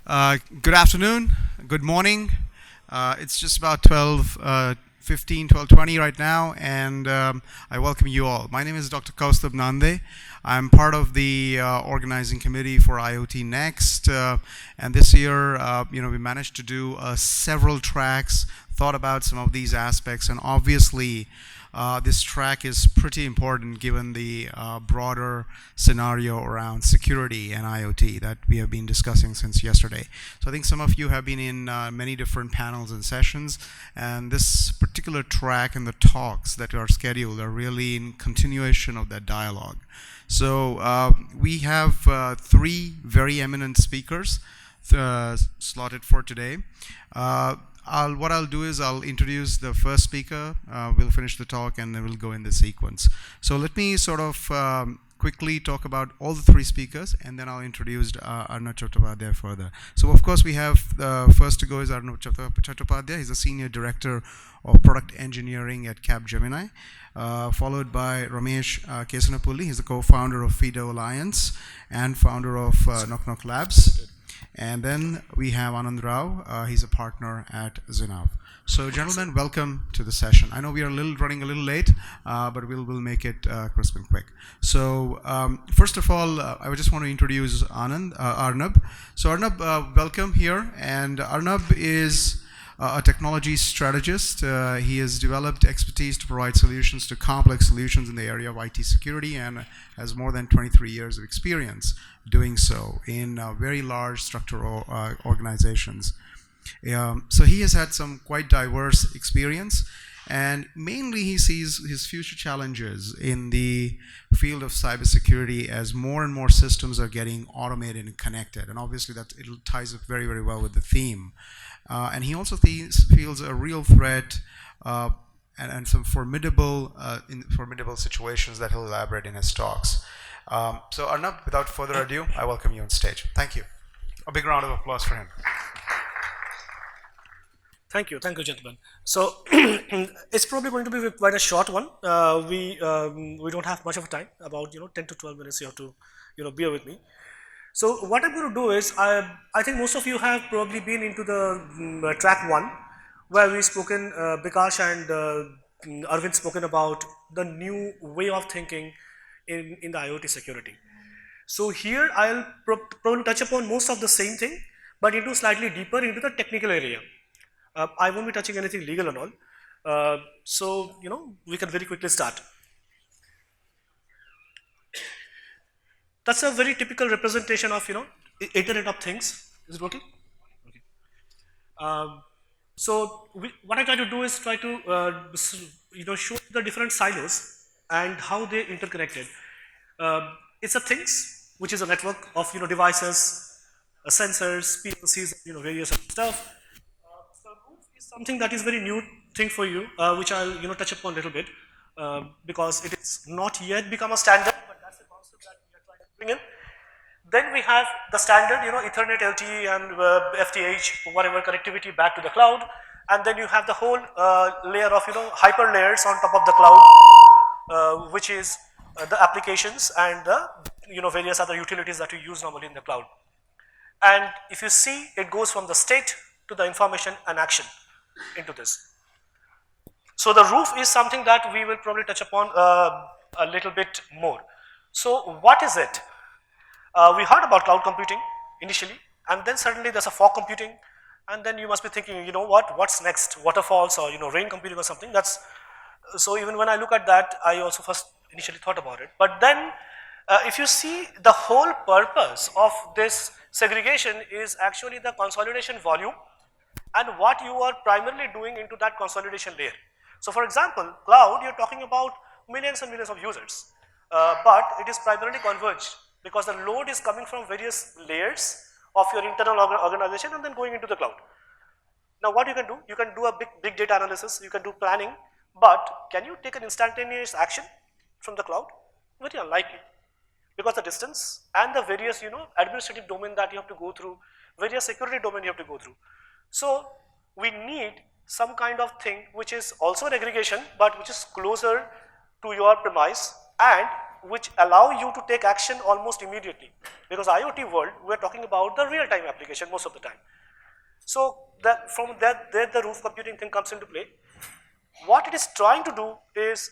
Good afternoon, good morning. It's just about 15, 12:20 right now, and I welcome you all. My name is Dr. Kaustubh Nande. I'm part of the organizing committee for IoT Next, and this year, we managed to do several tracks, thought about some of these aspects, and obviously, this track is pretty important given the broader scenario around security and IoT that we have been discussing since yesterday. So I think some of you have been in many different panels and sessions, and this particular track and the talks that are scheduled are really in continuation of that dialogue. So we have three very eminent speakers slotted for today. What I'll do is I'll introduce the first speaker, we'll finish the talk, and then we'll go in the sequence. So let me sort of quickly talk about all the three speakers, and then I'll introduce Arnab Chattopadhya further. So of course we have first to go is Arnab Chattopadhya. He's a Senior Director of Product Engineering at Capgemini, followed by Ramesh Kesanapulli. He's the co-founder of FIDO Alliance and founder of Knock Knock Labs. And then we have Anand Rao. He's a partner at Zinav. So, gentlemen, welcome to the session. I know we are running a little late, but we'll make it crisp and quick. So, first of all, I just want to introduce Arnab. So, Arnab, welcome here. And Arnab is a technology strategist. He has developed expertise to provide solutions to complex solutions in the area of IT security and has more than 23 years of experience doing so in very large structural organizations. So he has had some quite diverse experience, and mainly he sees his future challenges in the field of cybersecurity as more and more systems are getting automated and connected. And obviously that it ties up very, very well with the theme. And he also feels a real threat and some formidable situations that he'll elaborate in his talks. So Arnab, without further ado, I welcome you on stage. Thank you. A big round of applause for him. Thank you, gentlemen. So it's probably going to be quite a short one. We don't have much of time, about 10 to 12 minutes. You have to bear with me. So what I'm going to do is I think most of you have probably been into the track one, where we spoken Bikash and Arvind spoken about the new way of thinking in the IoT security. So here I'll probably touch upon most of the same thing, but into slightly deeper into the technical area. I won't be touching anything legal and all. So we can very quickly start. That's a very typical representation of Internet of Things. Is it working? Okay. So what I try to do is try to show the different silos and how they interconnected. It's a things which is a network of devices, sensors, PLCs, various other stuff. So roof is something that is very new thing for you, which I'll touch upon a little bit because it is not yet become a standard, but that's the concept that we are trying to bring in. Then we have the standard, Ethernet, LTE, and FTH, whatever connectivity back to the cloud, and then you have the whole layer of hyper layers on top of the cloud, which is the applications and the various other utilities that you use normally in the cloud. And if you see, it goes from the state to the information and action into this. So the roof is something that we will probably touch upon a little bit more. So what is it? We heard about cloud computing initially, and then suddenly there's a fog computing, and then you must be thinking, what's next? Waterfalls or rain computing or something. So even when I look at that, I also first initially thought about it. But then, if you see, the whole purpose of this segregation is actually the consolidation volume and what you are primarily doing into that consolidation layer. So for example, cloud, you're talking about millions and millions of users, but it is primarily converged because the load is coming from various layers of your internal organization and then going into the cloud. Now what you can do? You can do a big data analysis, you can do planning, but can you take an instantaneous action from the cloud? Very unlikely, because the distance and the various administrative domain that you have to go through, various security domain you have to go through. So we need some kind of thing which is also an aggregation, but which is closer to your premise and which allow you to take action almost immediately. Because IoT world, we're talking about the real-time application most of the time. So from that, there the roof computing thing comes into play. What it is trying to do is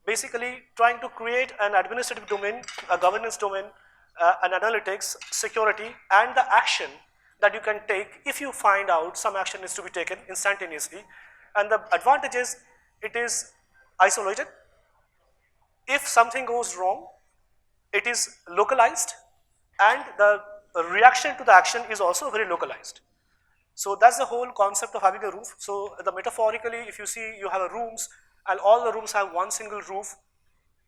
basically trying to create an administrative domain, a governance domain, an analytics, security, and the action that you can take if you find out some action is to be taken instantaneously. And the advantage is it is isolated. If something goes wrong, it is localized, and the reaction to the action is also very localized. So that's the whole concept of having a roof. So the metaphorically, if you see you have a rooms, and all the rooms have one single roof,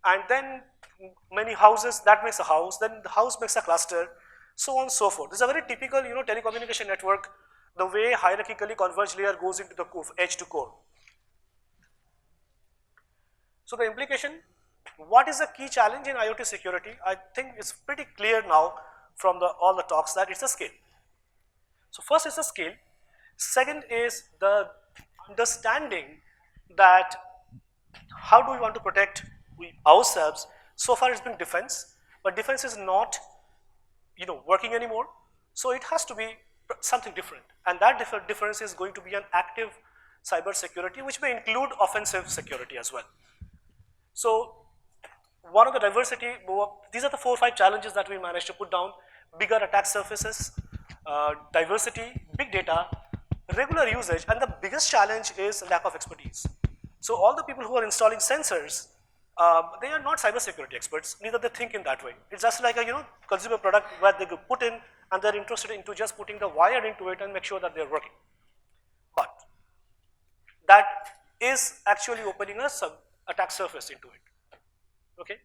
and then many houses, that makes a house, then the house makes a cluster, so on and so forth. This is a very typical telecommunication network, the way hierarchically converged layer goes into the edge to core. So the implication, what is the key challenge in IoT security? I think it's pretty clear now from all the talks that it's the scale. So first is the scale. Second is the understanding that how do we want to protect ourselves. So far it's been defense, but defense is not working anymore. So it has to be something different, and that difference is going to be an active cyber security, which may include offensive security as well. So one of the diversity, these are the 4 or 5 challenges that we managed to put down: bigger attack surfaces, diversity, big data, regular usage, and the biggest challenge is lack of expertise. So all the people who are installing sensors, they are not cybersecurity experts, neither they think in that way. It's just like a consumer product where they put in and they're interested into just putting the wire into it and make sure that they're working. But that is actually opening a attack surface into it. Okay,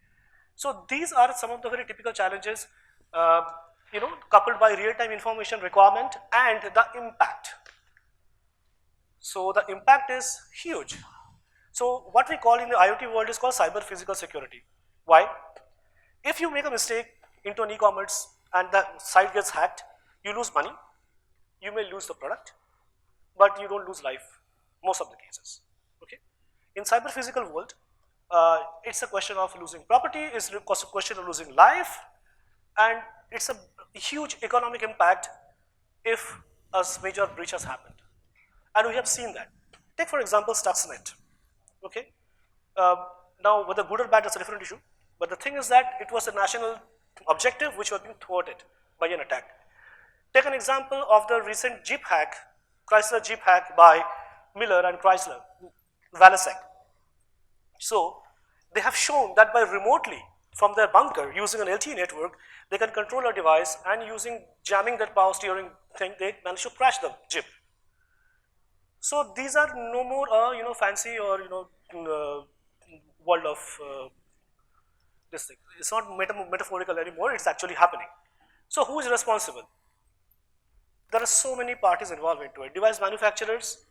so these are some of the very typical challenges, coupled by real-time information requirement and the impact. So the impact is huge. So what we call in the IoT world is called cyber physical security. Why? If you make a mistake into an e-commerce and the site gets hacked, you lose money, you may lose the product, but you don't lose life, most of the cases. Okay? In cyber physical world, it's a question of losing property, it's a question of losing life, and it's a huge economic impact if a major breach has happened. And we have seen that. Take for example Stuxnet. Okay, now whether good or bad is a different issue, but the thing is that it was a national objective which was being thwarted by an attack. Take an example of the recent Jeep hack, Chrysler Jeep hack by Miller and Chrysler, Valasek. So they have shown that by remotely from their bunker using an LTE network, they can control a device, and using jamming that power steering thing, they manage to crash the Jeep. So these are no more fancy or world of this thing. It's not metaphorical anymore, it's actually happening. So who is responsible? There are so many parties involved into it: device manufacturers,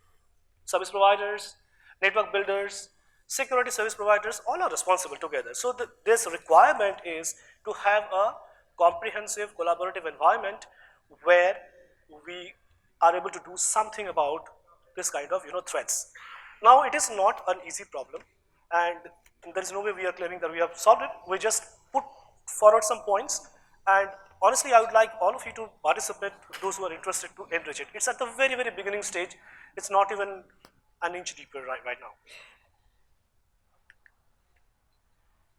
service providers, network builders, security service providers, all are responsible together. So this requirement is to have a comprehensive collaborative environment where we are able to do something about this kind of threats. Now it is not an easy problem, and there is no way we are claiming that we have solved it. We just put forward some points, and honestly I would like all of you to participate, those who are interested, to enrich it. It's at the very, very beginning stage. It's not even an inch deeper right now.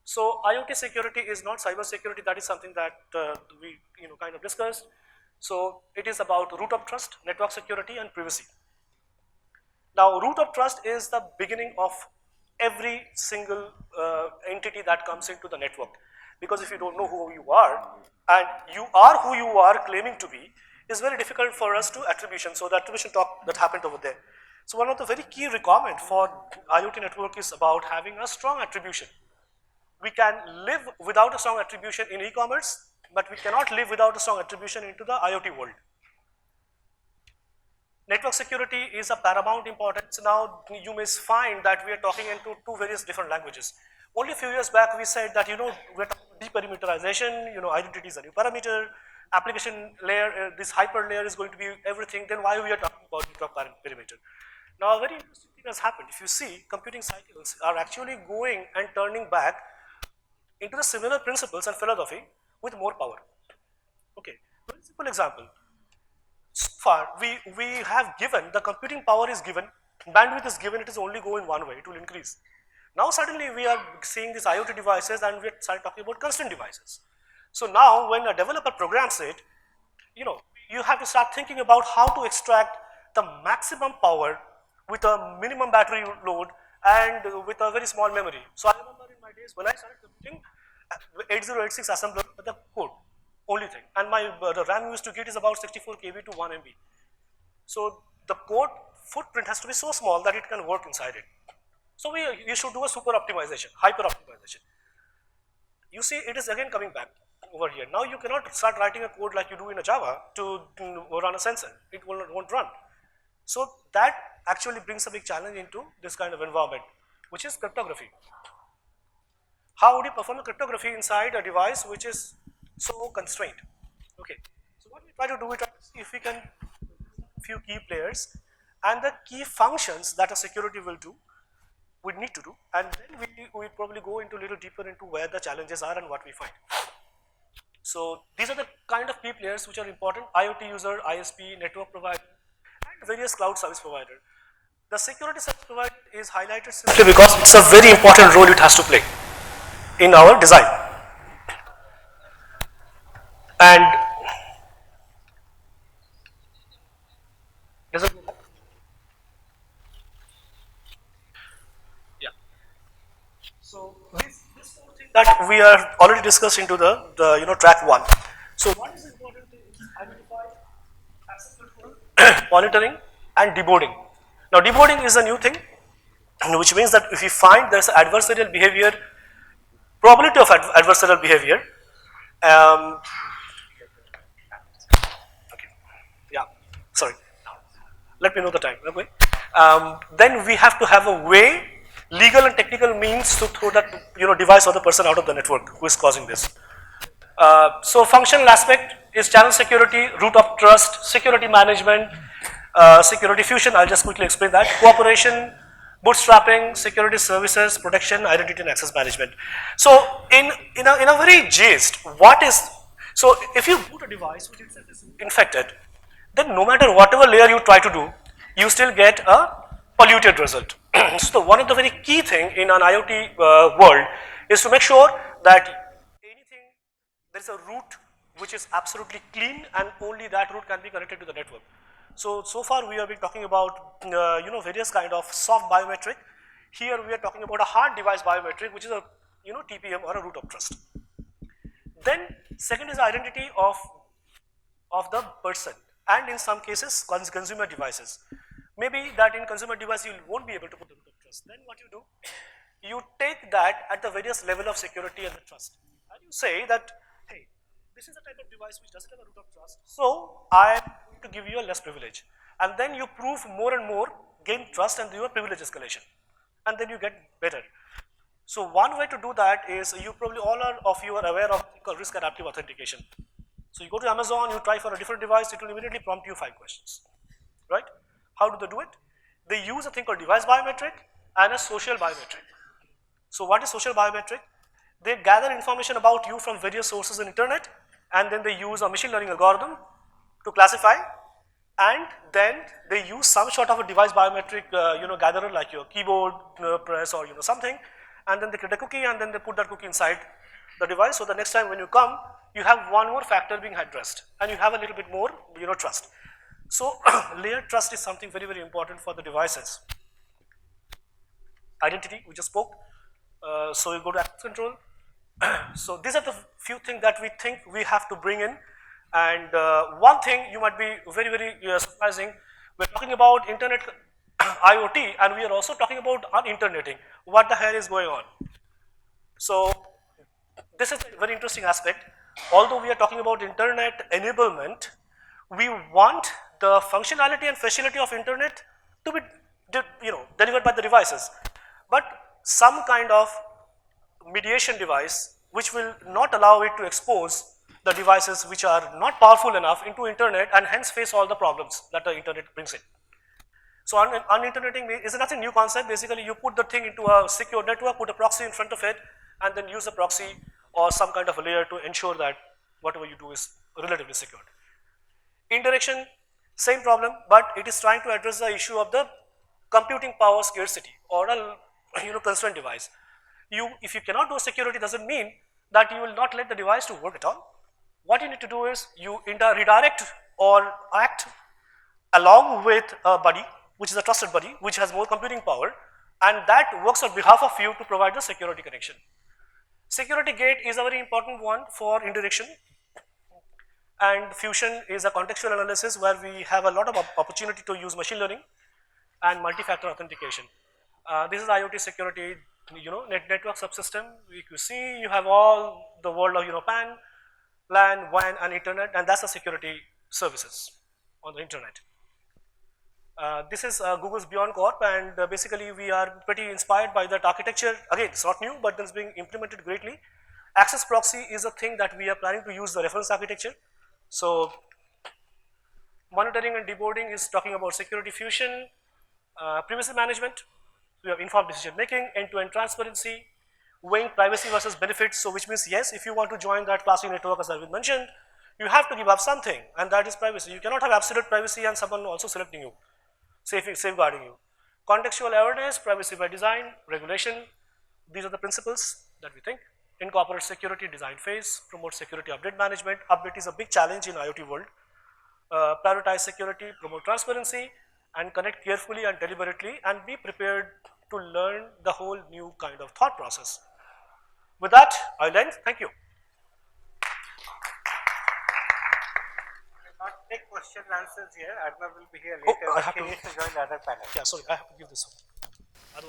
So IoT security is not cyber security. That is something that we kind of discussed. So it is about root of trust, network security, and privacy. Now root of trust is the beginning of every single entity that comes into the network, because if you don't know who you are, and you are who you are claiming to be, it's very difficult for us to attribution. So the attribution talk that happened over there. So one of the very key requirement for IoT network is about having a strong attribution. We can live without a strong attribution in e-commerce, but we cannot live without a strong attribution into the IoT world. Network security is a paramount importance. Now you may find that we are talking into two various different languages. Only a few years back we said that we're talking deperimeterization, identity is a new parameter, application layer, this hyper layer is going to be everything. Then why we are talking about network perimeter? Now a very interesting thing has happened. If you see, computing cycles are actually going and turning back into the similar principles and philosophy with more power. Okay, very simple example. So far, we have given, the computing power is given, bandwidth is given, it is only go in one way, it will increase. Now suddenly we are seeing these IoT devices and we are starting talking about constant devices. So now when a developer programs it, you have to start thinking about how to extract the maximum power with a minimum battery load and with a very small memory. So I remember in my days when I started computing 8086 assembler, the code, only thing, and my the RAM used to get is about 64 KB to 1 MB. So the code footprint has to be so small that it can work inside it. So we should do a super optimization, hyper optimization. You see, it is again coming back over here. Now you cannot start writing a code like you do in a Java to run a sensor. It won't run. So that actually brings a big challenge into this kind of environment, which is cryptography. How would you perform a cryptography inside a device which is so constrained? Okay. So what we try to do, we try to see if we can few key players and the key functions that a security will do, we need to do, and then we probably go into a little deeper into where the challenges are and what we find. So these are the kind of key players which are important: IoT user, ISP, network provider, and various cloud service provider. The security service provider is highlighted simply because it's a very important role it has to play in our design. And does it? Yeah. So this whole thing that we are already discussed into the track one. So what is important is identify access control, monitoring, and deboarding. Now deboarding is a new thing, which means that if you find there's adversarial behavior, probability of adversarial behavior, okay, yeah, sorry, let me know the time, okay. Then we have to have a way, legal and technical means to throw that device or the person out of the network who is causing this. So functional aspect is channel security, root of trust, security management, security fusion. I'll just quickly explain that. Cooperation, bootstrapping, security services, protection, identity and access management. So in a very gist, what is, so if you boot a device which itself is infected, then no matter whatever layer you try to do, you still get a polluted result. So one of the very key thing in an IoT world is to make sure that there is a route which is absolutely clean and only that route can be connected to the network. So far we have been talking about various kind of soft biometric. Here we are talking about a hard device biometric, which is a TPM or a root of trust. Then second is the identity of the person, and in some cases consumer devices. Maybe that in consumer device you won't be able to put the root of trust. Then what you do, you take that at the various level of security and the trust, and you say that, hey, this is a type of device which doesn't have a root of trust, so I am going to give you a less privilege. And then you prove more and more, gain trust and your privilege escalation. And then you get better. So one way to do that is, you probably all of you are aware of called risk adaptive authentication. So you go to Amazon, you try for a different device, it will immediately prompt you 5 questions, right? How do they do it? They use a thing called device biometric and a social biometric. So what is social biometric? They gather information about you from various sources on internet, and then they use a machine learning algorithm to classify, and then they use some sort of a device biometric gatherer like your keyboard press or something, and then they create a cookie and then they put that cookie inside the device. So the next time when you come, you have one more factor being addressed and you have a little bit more trust. So layered trust is something very, very important for the devices. Identity, we just spoke. So we go to access control. So these are the few things that we think we have to bring in. And one thing you might be very, very surprising, we're talking about internet IoT, and we are also talking about un-interneting. What the hell is going on? So this is a very interesting aspect. Although we are talking about internet enablement, we want the functionality and facility of internet to be delivered by the devices, but some kind of mediation device which will not allow it to expose the devices which are not powerful enough into internet and hence face all the problems that the internet brings in. So un-interneting is nothing new concept. Basically you put the thing into a secure network, put a proxy in front of it, and then use a proxy or some kind of a layer to ensure that whatever you do is relatively secured. Indirection, same problem, but it is trying to address the issue of the computing power scarcity or a constraint device. If you cannot do security, doesn't mean that you will not let the device to work at all. What you need to do is you redirect or act along with a buddy, which is a trusted buddy, which has more computing power, and that works on behalf of you to provide the security connection. Security gate is a very important one for indirection, and fusion is a contextual analysis where we have a lot of opportunity to use machine learning and multi-factor authentication. This is IoT security, network subsystem. You see, you have all the world of PAN, LAN, WAN, and Internet, and that's the security services on the Internet. This is Google's Beyond Corp, and basically we are pretty inspired by that architecture. Again, it's not new, but it's being implemented greatly. Access proxy is a thing that we are planning to use the reference architecture. So monitoring and deboarding is talking about security fusion, privacy management. We have informed decision making, end-to-end transparency, weighing privacy versus benefits. So which means, yes, if you want to join that classy network, as I mentioned, you have to give up something, and that is privacy. You cannot have absolute privacy and someone also selecting you, safeguarding you. Contextual awareness, privacy by design, regulation. These are the principles that we think. Incorporate security design phase, promote security update management. Update is a big challenge in IoT world. Prioritize security, promote transparency, and connect carefully and deliberately, and be prepared to learn the whole new kind of thought process. With that, I'll end. Thank you. Not take question and answers here. Arnab will be here later. I have He to needs to join the other panel. Yeah, sorry, I have to give this one.